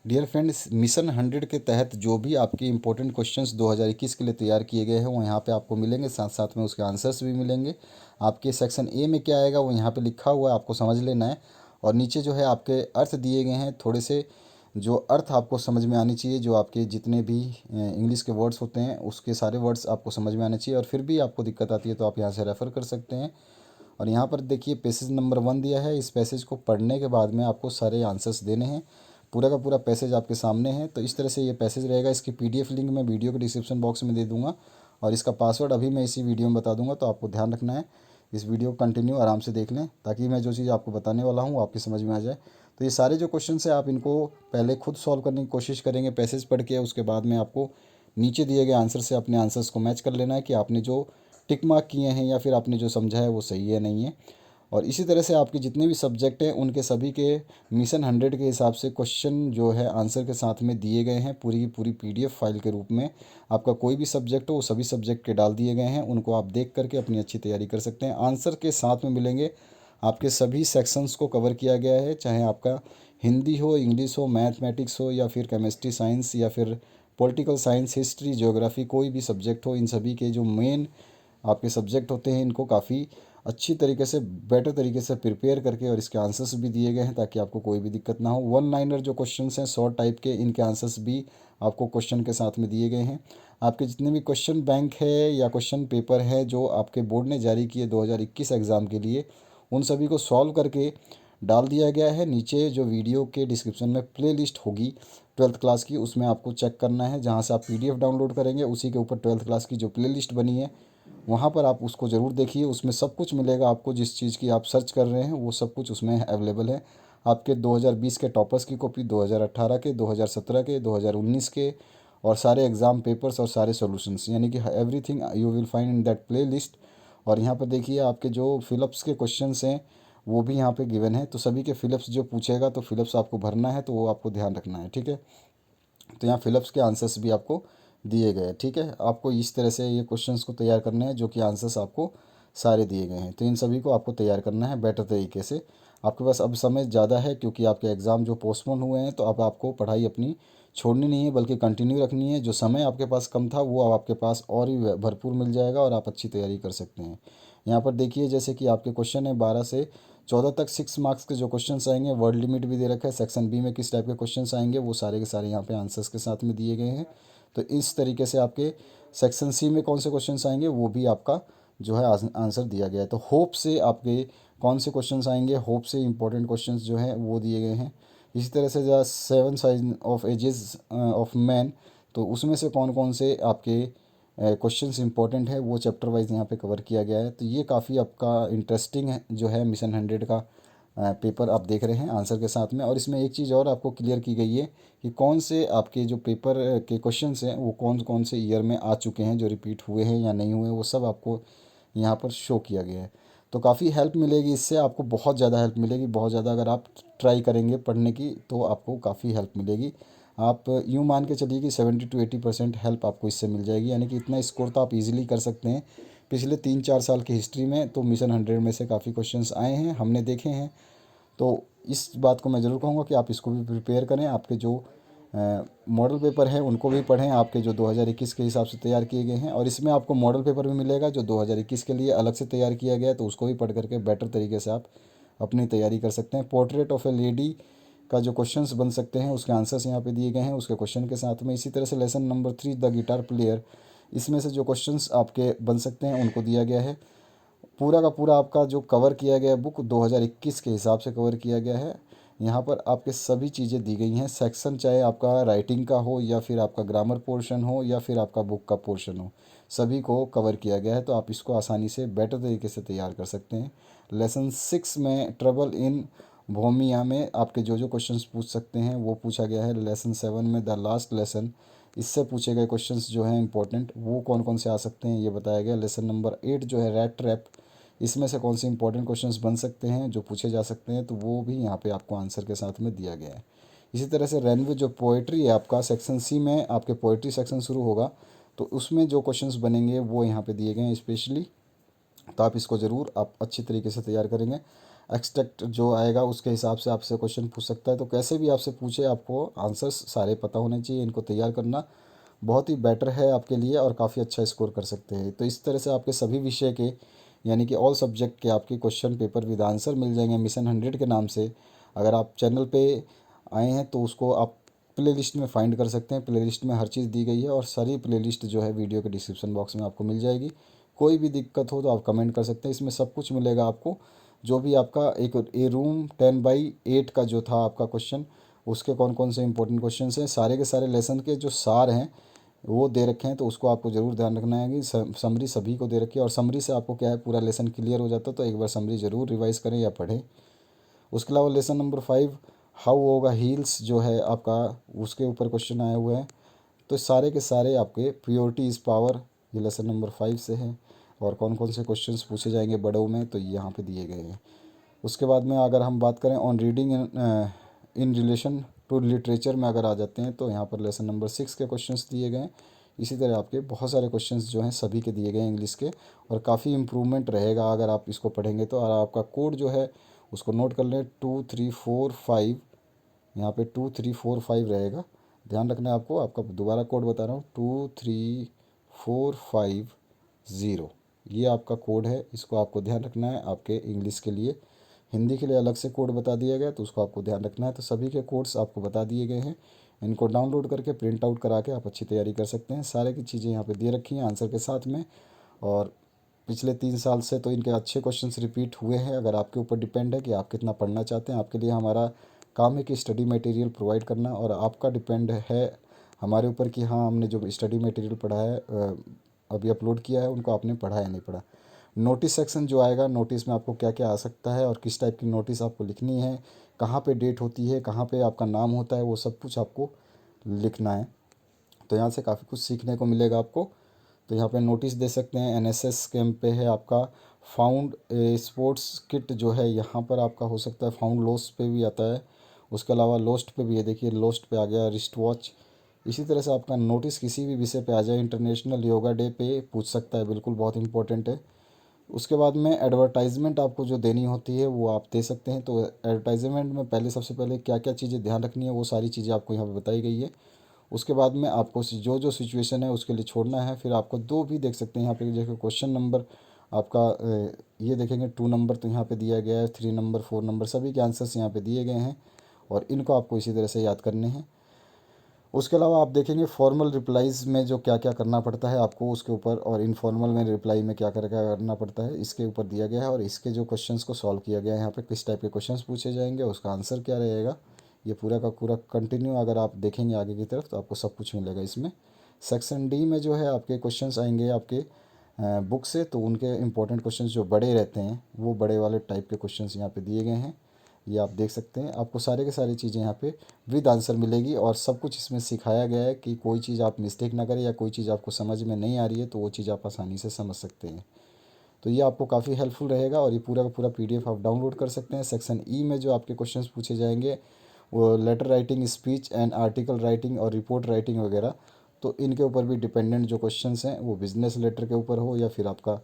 Dear friends, mission 100 के तहत जो भी आपके इंपॉर्टेंट क्वेश्चंस 2021 के लिए तैयार किए गए हैं वो यहाँ पे आपको मिलेंगे, साथ साथ में उसके आंसर्स भी मिलेंगे। आपके सेक्शन ए में क्या आएगा वो यहाँ पे लिखा हुआ है, आपको समझ लेना है। और नीचे जो है आपके अर्थ दिए गए हैं, थोड़े से जो अर्थ आपको समझ में आनी चाहिए, जो आपके जितने भी इंग्लिश के वर्ड्स होते हैं उसके सारे वर्ड्स आपको समझ में आने चाहिए। और फिर भी आपको दिक्कत आती है तो आप यहाँ से रेफ़र कर सकते हैं। और यहाँ पर देखिए पैसेज नंबर 1 दिया है। इस पैसेज को पढ़ने के बाद में आपको सारे आंसर्स देने हैं। पूरा का पूरा पैसेज आपके सामने है। तो इस तरह से ये पैसेज रहेगा। इसकी पीडीएफ लिंक मैं वीडियो के डिस्क्रिप्शन बॉक्स में दे दूंगा और इसका पासवर्ड अभी मैं इसी वीडियो में बता दूंगा। तो आपको ध्यान रखना है, इस वीडियो को कंटिन्यू आराम से देख लें ताकि मैं जो चीज़ आपको बताने वाला हूँ आपकी समझ में आ जाए। तो ये सारे जो क्वेश्चन है आप इनको पहले खुद सॉल्व करने की कोशिश करेंगे पैसेज पढ़ के। उसके बाद में आपको नीचे दिए गए आंसर से अपने आंसर्स को मैच कर लेना है कि आपने जो टिक मार्क किए हैं या फिर आपने जो समझा है वो सही है नहीं है। और इसी तरह से आपके जितने भी सब्जेक्ट हैं उनके सभी के मिशन 100 के हिसाब से क्वेश्चन जो है आंसर के साथ में दिए गए हैं, पूरी की पूरी पीडीएफ फाइल के रूप में। आपका कोई भी सब्जेक्ट हो वो सभी सब्जेक्ट के डाल दिए गए हैं, उनको आप देख करके अपनी अच्छी तैयारी कर सकते हैं। आंसर के साथ में मिलेंगे, आपके सभी सेक्शंस को कवर किया गया है, चाहे आपका हिंदी हो, इंग्लिश हो, मैथमेटिक्स हो या फिर केमिस्ट्री साइंस या फिर पॉलिटिकल साइंस, हिस्ट्री, ज्योग्राफी, कोई भी सब्जेक्ट हो। इन सभी के जो मेन आपके सब्जेक्ट होते हैं इनको काफ़ी अच्छी तरीके से, बेटर तरीके से प्रिपेयर करके और इसके आंसर्स भी दिए गए हैं ताकि आपको कोई भी दिक्कत ना हो। वन लाइनर जो क्वेश्चंस हैं शॉर्ट टाइप के, इनके आंसर्स भी आपको क्वेश्चन के साथ में दिए गए हैं। आपके जितने भी क्वेश्चन बैंक है या क्वेश्चन पेपर है जो आपके बोर्ड ने जारी किए 2021 एग्ज़ाम के लिए, उन सभी को सॉल्व करके डाल दिया गया है। नीचे जो वीडियो के डिस्क्रिप्शन में प्ले लिस्ट होगी 12th क्लास की, उसमें आपको चेक करना है। जहाँ से आप पीडीएफ डाउनलोड करेंगे उसी के ऊपर 12th क्लास की जो प्ले लिस्ट बनी है वहाँ पर आप उसको ज़रूर देखिए। उसमें सब कुछ मिलेगा आपको, जिस चीज़ की आप सर्च कर रहे हैं वो सब कुछ उसमें अवेलेबल है। आपके 2020 के टॉपर्स की कॉपी, 2018 के, 2017 के, 2019 के और सारे एग्ज़ाम पेपर्स और सारे सॉल्यूशंस, यानी कि everything you will find in that play list. और यहाँ पर देखिए आपके जो फिलअप्स के क्वेश्चंस हैं वो भी यहाँ पे गिवन है। तो सभी के फिलअप्स जो पूछेगा तो फिलअप्स आपको भरना है, तो वो आपको ध्यान रखना है, ठीक है। तो यहाँ फिलअप्स के आंसर्स भी आपको दिए गए हैं, ठीक है। आपको इस तरह से ये क्वेश्चंस को तैयार करने हैं जो कि आंसर्स आपको सारे दिए गए हैं। तो इन सभी को आपको तैयार करना है बेटर तरीके से। आपके पास अब समय ज़्यादा है क्योंकि आपके एग्ज़ाम जो पोस्टपोन हुए हैं, तो अब आपको पढ़ाई अपनी छोड़नी नहीं है बल्कि कंटिन्यू रखनी है। जो समय आपके पास कम था वो अब आपके पास और भी भरपूर मिल जाएगा और आप अच्छी तैयारी कर सकते हैं। यहाँ पर देखिए जैसे कि आपके क्वेश्चन है 12 से 14 तक 6 मार्क्स के जो क्वेश्चंस आएंगे, वर्ड लिमिट भी दे रखा है। सेक्शन बी में किस टाइप के क्वेश्चंस आएंगे वो सारे के सारे यहाँ पे आंसर्स के साथ में दिए गए हैं। तो इस तरीके से आपके सेक्शन सी में कौन से क्वेश्चंस आएंगे वो भी आपका जो है आंसर दिया गया है। तो होप से आपके कौन से क्वेश्चंस आएंगे, होप से इंपॉर्टेंट क्वेश्चंस जो हैं वो दिए गए हैं। इसी तरह से जो 7 sign of ages of man, तो उसमें से कौन कौन से आपके क्वेश्चंस इंपॉर्टेंट है वो चैप्टर वाइज यहाँ पे कवर किया गया है। तो ये काफ़ी आपका इंटरेस्टिंग है जो है मिशन 100 का पेपर आप देख रहे हैं आंसर के साथ में। और इसमें एक चीज़ और आपको क्लियर की गई है कि कौन से आपके जो पेपर के क्वेश्चंस हैं वो कौन कौन से ईयर में आ चुके हैं, जो रिपीट हुए हैं या नहीं हुए, वो सब आपको यहाँ पर शो किया गया है। तो काफ़ी हेल्प मिलेगी इससे, आपको बहुत ज़्यादा हेल्प मिलेगी, बहुत ज़्यादा। अगर आप ट्राई करेंगे पढ़ने की तो आपको काफ़ी हेल्प मिलेगी। आप यूँ मान के चलिए कि 70 to 80% हेल्प आपको इससे मिल जाएगी, यानी कि इतना स्कोर तो आप इजीली कर सकते हैं। पिछले 3-4 साल की हिस्ट्री में तो मिशन 100 में से काफ़ी क्वेश्चंस आए हैं, हमने देखे हैं। तो इस बात को मैं ज़रूर कहूँगा कि आप इसको भी प्रिपेयर करें। आपके जो मॉडल पेपर हैं उनको भी पढ़ें, आपके जो 2021 के हिसाब से तैयार किए गए हैं। और इसमें आपको मॉडल पेपर भी मिलेगा जो 2021 के लिए अलग से तैयार किया गया है, तो उसको भी पढ़ करके बेटर तरीके से आप अपनी तैयारी कर सकते हैं। पोर्ट्रेट ऑफ ए लेडी का जो क्वेश्चंस बन सकते हैं उसके आंसर्स यहाँ पे दिए गए हैं उसके क्वेश्चन के साथ में। इसी तरह से lesson number 3 the guitar player, इसमें से जो क्वेश्चंस आपके बन सकते हैं उनको दिया गया है। पूरा का पूरा आपका जो कवर किया गया बुक 2021 के हिसाब से कवर किया गया है। यहाँ पर आपके सभी चीज़ें दी गई हैं। सेक्शन चाहे आपका राइटिंग का हो या फिर आपका ग्रामर पोर्शन हो या फिर आपका बुक का पोर्शन हो, सभी को कवर किया गया है। तो आप इसको आसानी से बेटर तरीके से तैयार कर सकते हैं। लेसन 6 में ट्रबल इन भूमिया में आपके जो जो क्वेश्चंस पूछ सकते हैं वो पूछा गया है। लेसन 7 में द लास्ट लेसन, इससे पूछे गए क्वेश्चंस जो हैं इंपॉर्टेंट वो कौन कौन से आ सकते हैं ये बताया गया। लेसन नंबर 8 जो है रैट ट्रैप, इसमें से कौन से इंपॉर्टेंट क्वेश्चंस बन सकते हैं जो पूछे जा सकते हैं, तो वो भी यहाँ पे आपको आंसर के साथ में दिया गया है। इसी तरह से रेनवे जो पोइट्री है आपका सेक्शन सी में आपके पोइट्री सेक्शन शुरू होगा, तो उसमें जो क्वेश्चंस बनेंगे वो यहाँ पे दिए गए हैं स्पेशली। तो आप इसको ज़रूर आप अच्छी तरीके से तैयार करेंगे। एक्सट्रैक्ट जो आएगा उसके हिसाब से आपसे क्वेश्चन पूछ सकता है। तो कैसे भी आपसे पूछे, आपको आंसर्स सारे पता होने चाहिए। इनको तैयार करना बहुत ही बेटर है आपके लिए और काफ़ी अच्छा स्कोर कर सकते हैं। तो इस तरह से आपके सभी विषय के यानी कि ऑल सब्जेक्ट के आपके क्वेश्चन पेपर विद आंसर मिल जाएंगे मिशन 100 के नाम से। अगर आप चैनल पे आए हैं तो उसको आप प्ले लिस्ट में फाइंड कर सकते हैं। प्ले लिस्ट में हर चीज़ दी गई है और सारी प्ले लिस्ट जो है वीडियो के डिस्क्रिप्शन बॉक्स में आपको मिल जाएगी। कोई भी दिक्कत हो तो आप कमेंट कर सकते हैं, इसमें सब कुछ मिलेगा आपको। जो भी आपका एक ए रूम 10/8 का जो था आपका क्वेश्चन, उसके कौन कौन से इंपॉर्टेंट क्वेश्चन हैं, सारे के सारे लेसन के जो सार हैं वो दे रखे हैं। तो उसको आपको ज़रूर ध्यान रखना है कि समरी सभी को दे रखी है और समरी से आपको क्या है पूरा लेसन क्लियर हो जाता है। तो एक बार समरी ज़रूर रिवाइज़ करें या पढ़ें। उसके अलावा लेसन नंबर 5 हाउ होगा हील्स जो है आपका, उसके ऊपर क्वेश्चन आए हुए हैं। तो सारे के सारे आपके प्योरिटी इज़ पावर, ये लेसन नंबर 5 से है। और कौन कौन से क्वेश्चंस पूछे जाएंगे बड़ों में, तो यहाँ पे दिए गए हैं। उसके बाद में अगर हम बात करें on reading in relation to literature में अगर आ जाते हैं तो यहाँ पर लेसन नंबर 6 के क्वेश्चंस दिए गए हैं। इसी तरह आपके बहुत सारे क्वेश्चंस जो हैं सभी के दिए गए हैं इंग्लिश के, और काफ़ी इम्प्रूवमेंट रहेगा अगर आप इसको पढ़ेंगे तो। और आपका कोड जो है उसको नोट कर लें 2345, यहाँ पे 2345 रहेगा। ध्यान रखना है आपको, आपका दोबारा कोड बता रहा हूँ 23450, ये आपका कोड है। इसको आपको ध्यान रखना है आपके इंग्लिश के लिए। हिंदी के लिए अलग से कोड बता दिया गया तो उसको आपको ध्यान रखना है। तो सभी के कोड्स आपको बता दिए गए हैं, इनको डाउनलोड करके प्रिंट आउट करा के आप अच्छी तैयारी कर सकते हैं। सारे की चीज़ें यहाँ पे दे रखी हैं आंसर के साथ में। और पिछले 3 साल से तो इनके अच्छे क्वेश्चंस रिपीट हुए हैं। अगर आपके ऊपर डिपेंड है कि आप कितना पढ़ना चाहते हैं, आपके लिए हमारा काम है कि स्टडी मटेरियल प्रोवाइड करना, और आपका डिपेंड है हमारे ऊपर कि हाँ हमने जो स्टडी मटेरियल पढ़ा है अभी अपलोड किया है उनको आपने पढ़ा या नहीं पढ़ा। नोटिस सेक्शन जो आएगा, नोटिस में आपको क्या क्या आ सकता है और किस टाइप की नोटिस आपको लिखनी है, कहाँ पे डेट होती है, कहाँ पे आपका नाम होता है, वो सब कुछ आपको लिखना है। तो यहाँ से काफ़ी कुछ सीखने को मिलेगा आपको। तो यहाँ पे नोटिस दे सकते हैं। एनएसएस कैंप पे है आपका फाउंड स्पोर्ट्स किट जो है, यहाँ पर आपका हो सकता है फाउंड लॉस्ट पे भी आता है। उसके अलावा लोस्ट पे भी है, देखिए लोस्ट पे आ गया रिस्ट वॉच। इसी तरह से आपका नोटिस किसी भी विषय पे आ जाए, इंटरनेशनल योगा डे पे पूछ सकता है, बिल्कुल बहुत इंपॉर्टेंट है। उसके बाद में एडवर्टाइजमेंट आपको जो देनी होती है वो आप दे सकते हैं। तो एडवर्टाइजमेंट में पहले सबसे पहले क्या क्या चीज़ें ध्यान रखनी है वो सारी चीज़ें आपको यहाँ पे बताई गई है। उसके बाद में आपको जो जो सिचुएशन है उसके लिए छोड़ना है। फिर आपको दो भी देख सकते हैं यहाँ पे, देखो क्वेश्चन नंबर आपका ये देखेंगे 2 नंबर तो यहाँ पे दिया गया है, 3 नंबर 4 नंबर सभी के आंसर्स यहाँ पे दिए गए हैं और इनको आपको इसी तरह से याद करने हैं। उसके अलावा आप देखेंगे फॉर्मल रिप्लाईज में जो क्या क्या करना पड़ता है आपको उसके ऊपर, और इनफॉर्मल में रिप्लाई में क्या क्या करना पड़ता है इसके ऊपर दिया गया है। और इसके जो क्वेश्चंस को सॉल्व किया गया है यहाँ पे, किस टाइप के क्वेश्चंस पूछे जाएंगे, उसका आंसर क्या रहेगा, ये पूरा का पूरा कंटिन्यू अगर आप देखेंगे आगे की तरफ तो आपको सब कुछ मिलेगा इसमें। सेक्शन डी में जो है आपके क्वेश्चंस आएंगे आपके बुक से, तो उनके इंपॉर्टेंट क्वेश्चंस जो बड़े रहते हैं वो बड़े वाले टाइप के क्वेश्चंस यहाँ पे दिए गए हैं, ये आप देख सकते हैं। आपको सारे के सारी चीज़ें यहाँ पे विद आंसर मिलेगी और सब कुछ इसमें सिखाया गया है कि कोई चीज़ आप मिस्टेक ना करें या कोई चीज़ आपको समझ में नहीं आ रही है तो वो चीज़ आप आसानी से समझ सकते हैं। तो ये आपको काफ़ी हेल्पफुल रहेगा और ये पूरा का पूरा पीडीएफ आप डाउनलोड कर सकते हैं। सेक्शन ई में जो आपके क्वेश्चंस पूछे जाएंगे वो letter writing, speech and article writing और रिपोर्ट राइटिंग वगैरह, तो इनके ऊपर भी डिपेंडेंट जो क्वेश्चंस हैं वो बिजनेस लेटर के ऊपर हो या फिर आपका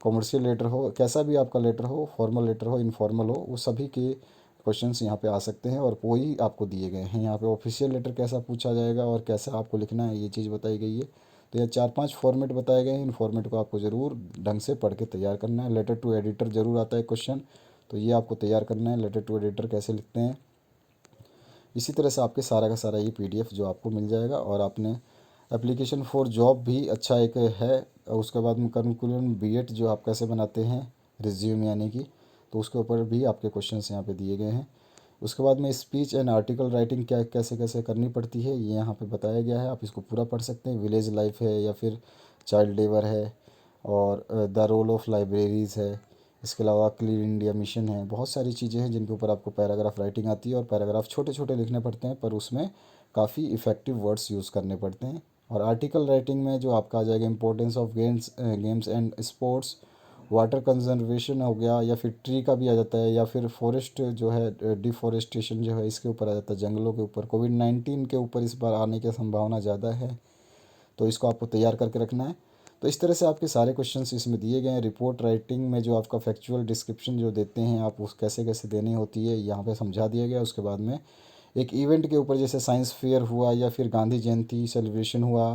कॉमर्शियल लेटर हो, कैसा भी आपका लेटर हो, फॉर्मल लेटर हो, इनफॉर्मल हो, वो सभी के क्वेश्चंस यहाँ पे आ सकते हैं और वही आपको दिए गए हैं। यहाँ पे ऑफिशियल लेटर कैसा पूछा जाएगा और कैसे आपको लिखना है ये चीज़ बताई गई है। तो ये 4-5 फॉर्मेट बताए गए हैं, इन फॉर्मेट को आपको ज़रूर ढंग से पढ़ के तैयार करना है। लेटर टू एडिटर ज़रूर आता है क्वेश्चन, तो ये आपको तैयार करना है, लेटर टू एडिटर कैसे लिखते हैं। इसी तरह से आपके सारा का सारा ये पीडीएफ जो आपको मिल जाएगा। और आपने एप्लीकेशन फॉर जॉब भी अच्छा एक है, और उसके बाद में करिकुलम बीएड जो आप कैसे बनाते हैं रिज्यूम यानी कि, तो उसके ऊपर भी आपके क्वेश्चंस यहाँ पे दिए गए हैं। उसके बाद में स्पीच एंड आर्टिकल राइटिंग क्या कैसे कैसे करनी पड़ती है ये यहाँ पे बताया गया है, आप इसको पूरा पढ़ सकते हैं। विलेज लाइफ है या फिर चाइल्ड लेबर है, और द रोल ऑफ लाइब्रेरीज़ है। इसके अलावा क्लीन इंडिया मिशन है, बहुत सारी चीज़ें हैं जिनके ऊपर आपको पैराग्राफ राइटिंग आती है और पैराग्राफ छोटे छोटे लिखने पड़ते हैं पर उसमें काफ़ी इफ़ेक्टिव वर्ड्स यूज़ करने पड़ते हैं। और आर्टिकल राइटिंग में जो आपका आ जाएगा importance of games and sports, water conservation हो गया, या फिर ट्री का भी आ जाता है, या फिर फॉरेस्ट जो है डिफॉरेस्टेशन जो है इसके ऊपर आ जाता है, जंगलों के ऊपर। कोविड-19 के ऊपर इस बार आने की संभावना ज़्यादा है, तो इसको आपको तैयार करके रखना है। तो तो इस तरह से आपके सारे क्वेश्चंस इसमें दिए गए हैं। रिपोर्ट राइटिंग में जो आपका फैक्चुअल डिस्क्रिप्शन जो देते हैं आप, उस कैसे कैसे देनी होती है यहाँ पे समझा दिया गया। उसके बाद में एक इवेंट के ऊपर, जैसे साइंस फेयर हुआ या फिर गांधी जयंती सेलिब्रेशन हुआ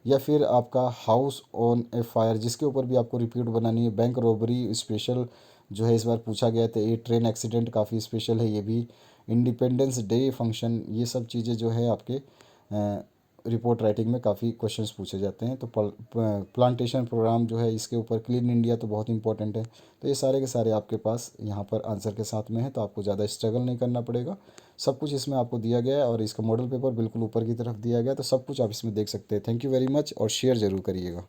या फिर आपका हाउस ऑन ए फायर, जिसके ऊपर भी आपको रिपीट बनानी है। बैंक रॉबरी स्पेशल जो है इस बार पूछा गया था। ये ट्रेन एक्सीडेंट काफ़ी स्पेशल है ये भी। इंडिपेंडेंस डे फंक्शन, ये सब चीज़ें जो है आपके रिपोर्ट राइटिंग में काफ़ी क्वेश्चंस पूछे जाते हैं। तो प्लांटेशन प्रोग्राम जो है इसके ऊपर, क्लीन इंडिया तो बहुत इंपॉर्टेंट है। तो ये सारे के सारे आपके पास यहाँ पर आंसर के साथ में है, तो आपको ज़्यादा स्ट्रगल नहीं करना पड़ेगा। सब कुछ इसमें आपको दिया गया है और इसका मॉडल पेपर बिल्कुल ऊपर की तरफ दिया गया है, तो सब कुछ आप इसमें देख सकते हैं। थैंक यू वेरी मच और शेयर ज़रूर करिएगा।